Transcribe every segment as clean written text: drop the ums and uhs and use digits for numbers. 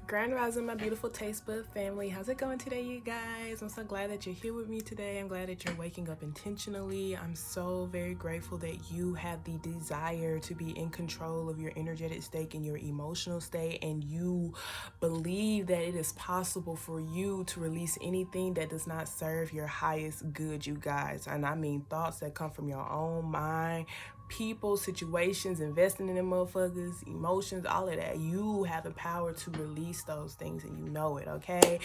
Grand Rising, my beautiful taste bud family. How's it going today, you guys? I'm so glad that you're here with me today. I'm glad that you're waking up intentionally. I'm so very grateful that you have the desire to be in control of your energetic state and your emotional state, and you believe that it is possible for you to release anything that does not serve your highest good, you guys. And I mean thoughts that come from your own mind, people, situations, investing in them motherfuckers, emotions, all of that. You have the power to release those things, and you know it, okay?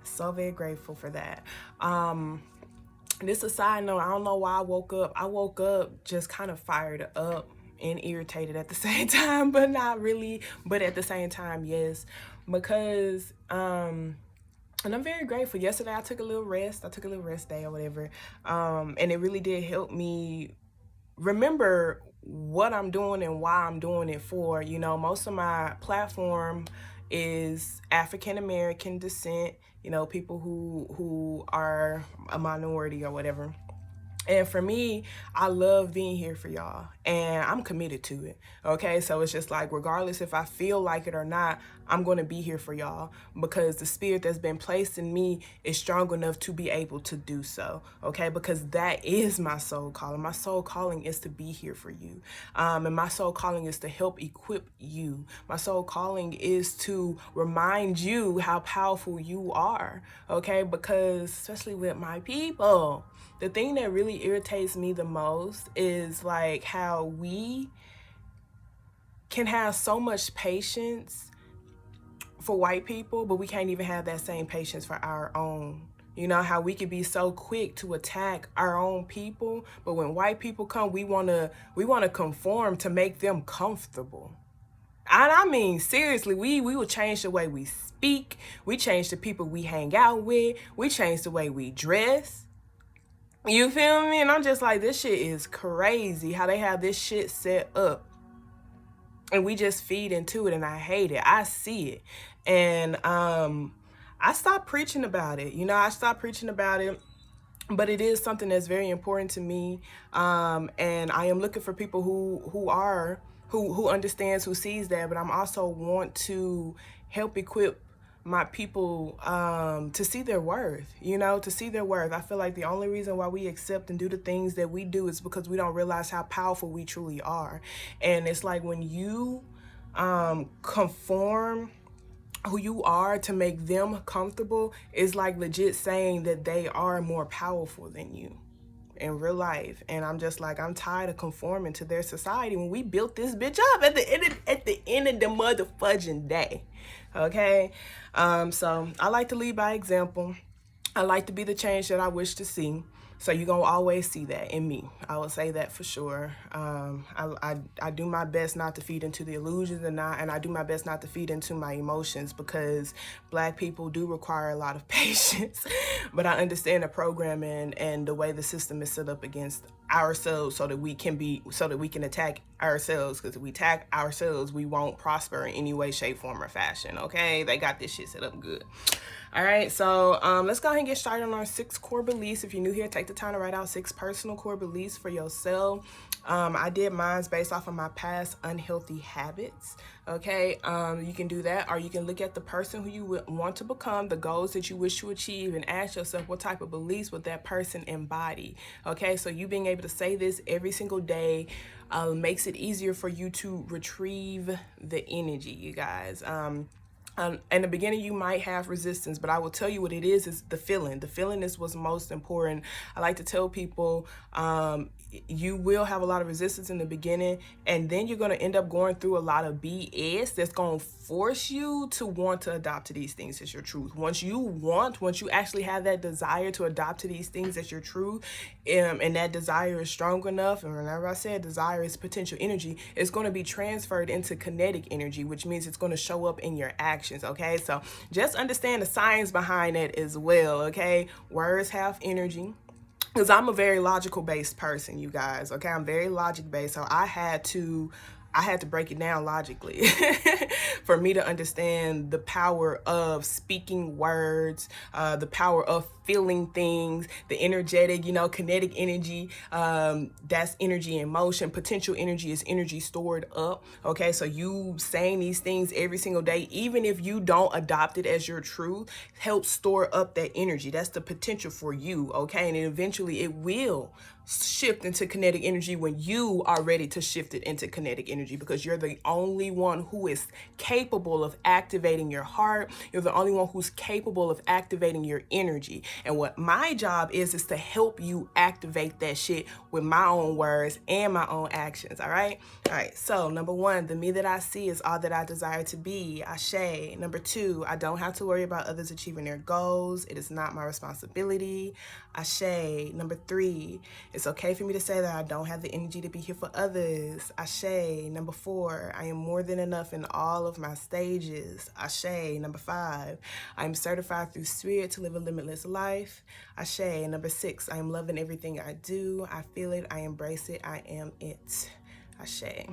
So very grateful for that. This is a side note. I don't know why I woke up. I woke up just kind of fired up and irritated at the same time, but not really. But at the same time, yes, because and I'm very grateful. Yesterday I took a little rest. I took a little rest day or whatever, and it really did help me remember what I'm doing and why I'm doing it for. You know, most of my platform is African American descent, you know, people who are a minority or whatever. And for me, I love being here for y'all, and I'm committed to it. Okay, so it's just like, regardless if I feel like it or not, I'm going to be here for y'all because the spirit that's been placed in me is strong enough to be able to do so. Okay, because that is my soul calling. My soul calling is to be here for you, and my soul calling is to help equip you. My soul calling is to remind you how powerful you are. Okay, because especially with my people, the thing that really irritates me the most is like how we can have so much patience for white people, but we can't even have that same patience for our own. You know, how we could be so quick to attack our own people, but when white people come, we wanna conform to make them comfortable. And I mean, seriously, we will change the way we speak, we change the people we hang out with, we change the way we dress. You feel me? And I'm just like, this shit is crazy how they have this shit set up. And we just feed into it, and I hate it. I see it. And I stopped preaching about it. You know, I stopped preaching about it. But it is something that's very important to me. And I am looking for people who understands, who sees that. But I'm also want to help equip my people to see their worth, you know, to see their worth. I feel like the only reason why we accept and do the things that we do is because we don't realize how powerful we truly are. And it's like when you conform who you are to make them comfortable, is like legit saying that they are more powerful than you in real life. And I'm just like, I'm tired of conforming to their society when we built this bitch up at the end of the motherfudging day. Okay, so I like to lead by example. I like to be the change that I wish to see. So you're going to always see that in me. I will say that for sure. I do my best not to feed into the illusions, and I do my best not to feed into my emotions, because Black people do require a lot of patience. But I understand the programming and the way the system is set up against ourselves so that we can attack ourselves, because if we attack ourselves, we won't prosper in any way, shape, form, or fashion. Okay, they got this shit set up good. All right, so let's go ahead and get started on our 6 core beliefs. If you're new here, take the time to write out 6 personal core beliefs for yourself. I did mine based off of my past unhealthy habits. Okay, you can do that, or you can look at the person who you want to become, the goals that you wish to achieve, and ask yourself, what type of beliefs would that person embody? Okay, so you being able to say this every single day makes it easier for you to retrieve the energy, you guys. In the beginning, you might have resistance, but I will tell you what it is the feeling. The feeling is what's most important. I like to tell people, you will have a lot of resistance in the beginning, and then you're going to end up going through a lot of BS that's going to force you to want to adopt to these things as your truth. Once you actually have that desire to adopt to these things as your truth, and that desire is strong enough, and whenever I said desire is potential energy, it's going to be transferred into kinetic energy, which means it's going to show up in your actions. Okay, so just understand the science behind it as well. Okay, words have energy, because I'm a very logical based person, you guys. Okay, I'm very logic based, so I had to I had to break it down logically for me to understand the power of speaking words, the power of feeling things, the energetic, kinetic energy. That's energy in motion. Potential energy is energy stored up. Okay, so you saying these things every single day, even if you don't adopt it as your truth, helps store up that energy. That's the potential for you. Okay, and eventually it will shift into kinetic energy when you are ready to shift it into kinetic energy, because you're the only one who is capable of activating your heart. You're the only one who's capable of activating your energy. And what my job is to help you activate that shit with my own words and my own actions. All right. So number one, the me that I see is all that I desire to be. Ashe. Number two, I don't have to worry about others achieving their goals. It is not my responsibility. Ashe. Number three, it's okay for me to say that I don't have the energy to be here for others. Ashe. Number four, I am more than enough in all of my stages. Ashe. Number five, I am certified through spirit to live a limitless life. Ashe. Number six, I am loving everything I do. I feel it. I embrace it. I am it. Ashe.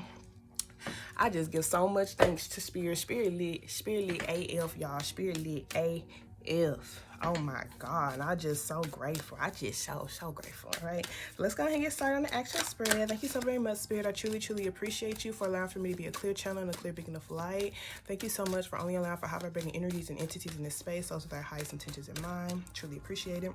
I just give so much thanks to Spirit. Spirit lit AF, y'all. Spirit lit AF. Oh my God, I just so grateful. I just so grateful. All right, let's go ahead and get started on the action spread. Thank you so very much, Spirit. I truly appreciate you for allowing for me to be a clear channel and a clear big enough light. Thank you so much for only allowing for high vibrating energies and entities in this space, those with our highest intentions in mind. Truly appreciate it.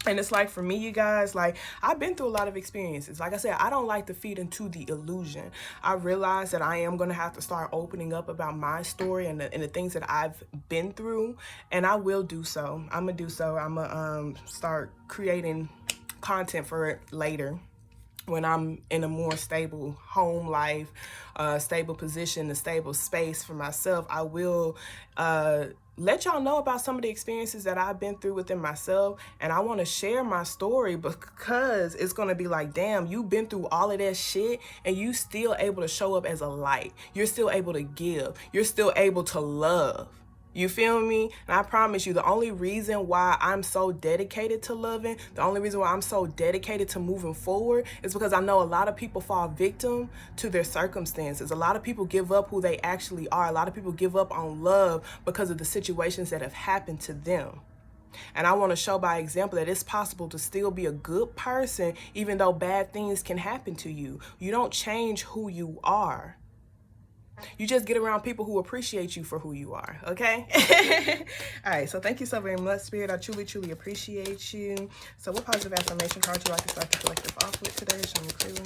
And it's like, for me, you guys, like, I've been through a lot of experiences. Like I said, I don't like to feed into the illusion. I realize that I am going to have to start opening up about my story and the things that I've been through. And I will do so. I'm going to do so. I'm going to start creating content for it later, when I'm in a more stable home life, stable position, a stable space for myself. I will let y'all know about some of the experiences that I've been through within myself. And I want to share my story, because it's going to be like, damn, you've been through all of that shit and you still able to show up as a light. You're still able to give. You're still able to love. You feel me? And I promise you, the only reason why I'm so dedicated to loving, the only reason why I'm so dedicated to moving forward, is because I know a lot of people fall victim to their circumstances. A lot of people give up who they actually are. A lot of people give up on love because of the situations that have happened to them. And I want to show by example that it's possible to still be a good person even though bad things can happen to you. You don't change who you are. You just get around people who appreciate you for who you are, okay? All right, so thank you so very much, Spirit. I truly appreciate you. So what positive affirmation card would you like to start the collective off with today? Show me clearly.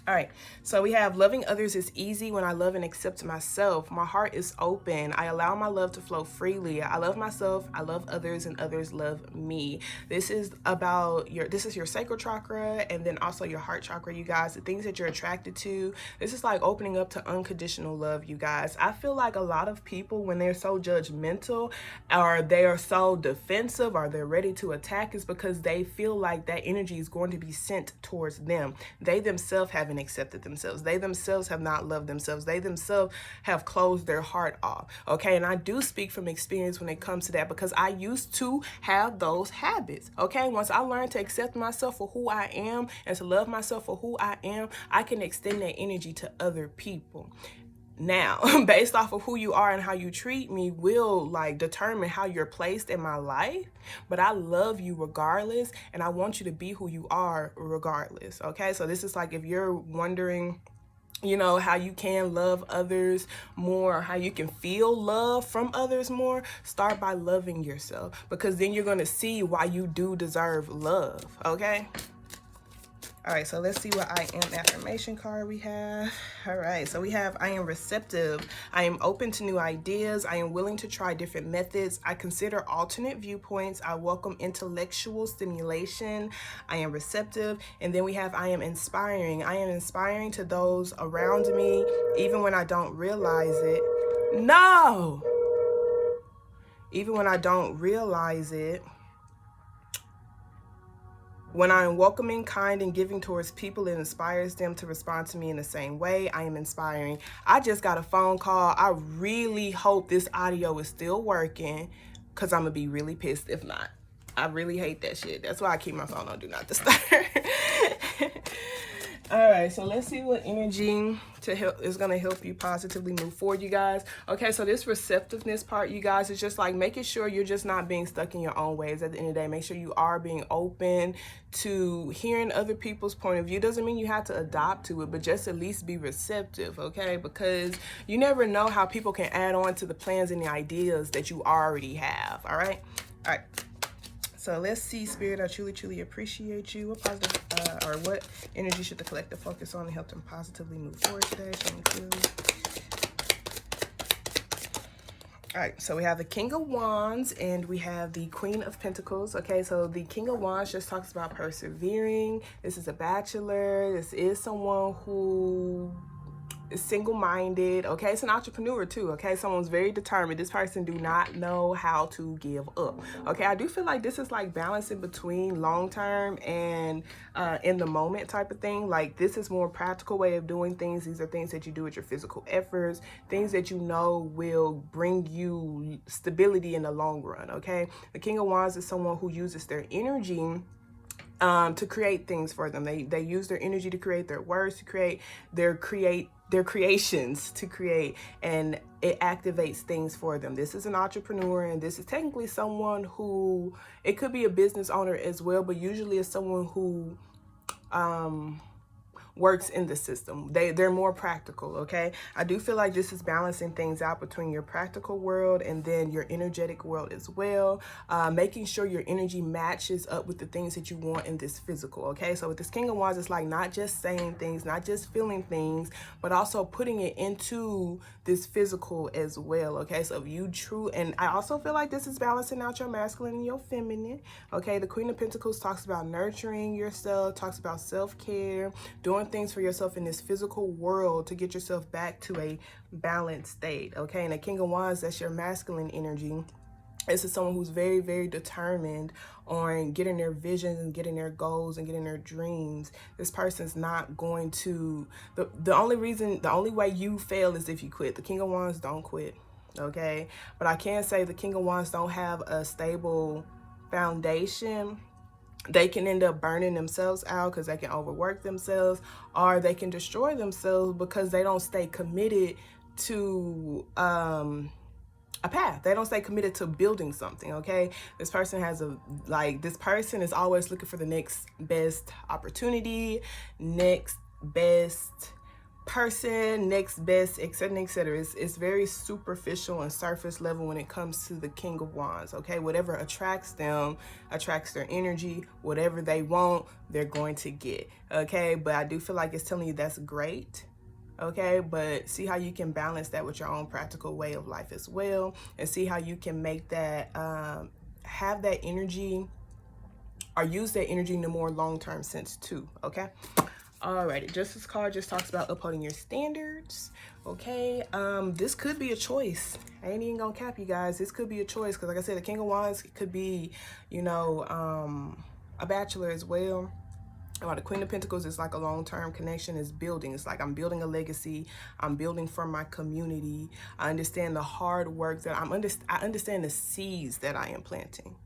All right, so we have loving others is easy when I love and accept myself. My heart is open. I allow my love to flow freely. I love myself, I love others, and others love me. This is about your sacral chakra, and then also your heart chakra, you guys. The things that you're attracted to. This is like opening up to unconditional love, you guys. I feel like a lot of people, when they're so judgmental, or they are so defensive, or they're ready to attack, is because they feel like that energy is going to be sent towards them. They themselves haven't accepted themselves. They themselves have not loved themselves. They themselves have closed their heart off. Okay, and I do speak from experience when it comes to that, because I used to have those habits. Okay, once I learned to accept myself for who I am and to love myself for who I am, I can extend that energy to other people. Now, based off of who you are and how you treat me will like determine how you're placed in my life. But I love you regardless, and I want you to be who you are regardless. Okay, so this is like, if you're wondering, how you can love others more, how you can feel love from others more, start by loving yourself, because then you're going to see why you do deserve love. Okay. All right, so let's see what I am affirmation card we have. All right, so we have, I am receptive. I am open to new ideas. I am willing to try different methods. I consider alternate viewpoints. I welcome intellectual stimulation. I am receptive. And then we have, I am inspiring. I am inspiring to those around me, even when I don't realize it. No! Even when I don't realize it. When I am welcoming, kind, and giving towards people, it inspires them to respond to me in the same way. I am inspiring. I just got a phone call. I really hope this audio is still working, because I'm going to be really pissed if not. I really hate that shit. That's why I keep my phone on Do Not Disturb. All right, so let's see what energy is going to help you positively move forward, you guys. Okay, so this receptiveness part, you guys, is just like making sure you're just not being stuck in your own ways at the end of the day. Make sure you are being open to hearing other people's point of view. Doesn't mean you have to adopt to it, but just at least be receptive, okay? Because you never know how people can add on to the plans and the ideas that you already have, all right? All right. So let's see, Spirit, I truly appreciate you. What positive or what energy should the collective focus on to help them positively move forward today? Show me clearly. All right, so we have the King of Wands and we have the Queen of Pentacles. Okay, so the King of Wands just talks about persevering. This is a bachelor. This is someone who is single-minded. Okay, it's an entrepreneur too. Okay, someone's very determined. This person do not know how to give up. Okay, I do feel like this is like balancing between long-term and in the moment type of thing. Like this is more practical way of doing things. These are things that you do with your physical efforts, things that you know will bring you stability in the long run. Okay, the King of Wands is someone who uses their energy to create things for them. They use their energy to create their words, to create their creations, to create, and it activates things for them. This is an entrepreneur, and this is technically someone who, it could be a business owner as well, but usually it's someone who works in the system. They're more practical. Okay, I do feel like this is balancing things out between your practical world and then your energetic world as well, making sure your energy matches up with the things that you want in this physical. Okay, so with this King of Wands, it's like not just saying things, not just feeling things, but also putting it into this physical as well. Okay, so if you true, and I also feel like this is balancing out your masculine and your feminine. Okay, the Queen of Pentacles talks about nurturing yourself, talks about self-care, doing things for yourself in this physical world to get yourself back to a balanced state. Okay, and the King of Wands, that's your masculine energy. This is someone who's very determined on getting their visions and getting their goals and getting their dreams. This person's not going to, the only way you fail is if you quit. The King of Wands don't quit. Okay, but I can say the King of Wands don't have a stable foundation. They can end up burning themselves out because they can overwork themselves, or they can destroy themselves because they don't stay committed to a path. They don't stay committed to building something. Okay, this person has this person is always looking for the next best opportunity, next best person, next best, etc., etc. It's very superficial and surface level when it comes to the King of Wands. Okay, whatever attracts them attracts their energy. Whatever they want, they're going to get. Okay, but I do feel like it's telling you that's great. Okay, but see how you can balance that with your own practical way of life as well, and see how you can make that have that energy or use that energy in a more long-term sense too. Okay, alrighty, Justice card just talks about upholding your standards. Okay, this could be a choice. I ain't even gonna cap you guys. This could be a choice because, like I said, the King of Wands could be, you know, a bachelor as well. While the Queen of Pentacles is like a long-term connection, is building. It's like I'm building a legacy. I'm building for my community. I understand the hard work that I understand the seeds that I am planting.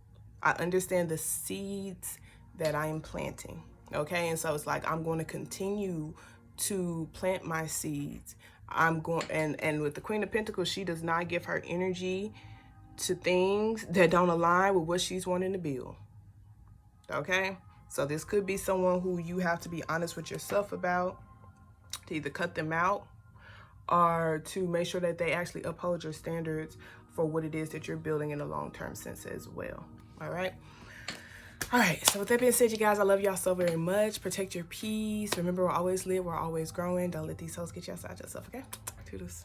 I understand the seeds that I am planting. Okay, and so it's like I'm going to continue to plant my seeds. I'm going, and with the Queen of Pentacles, she does not give her energy to things that don't align with what she's wanting to build. Okay, so this could be someone who you have to be honest with yourself about, to either cut them out or to make sure that they actually uphold your standards for what it is that you're building in a long-term sense as well. All right. All right, so with that being said, you guys, I love y'all so very much. Protect your peace. Remember, we're always lit, we're always growing. Don't let these souls get you outside yourself, okay? Toodles.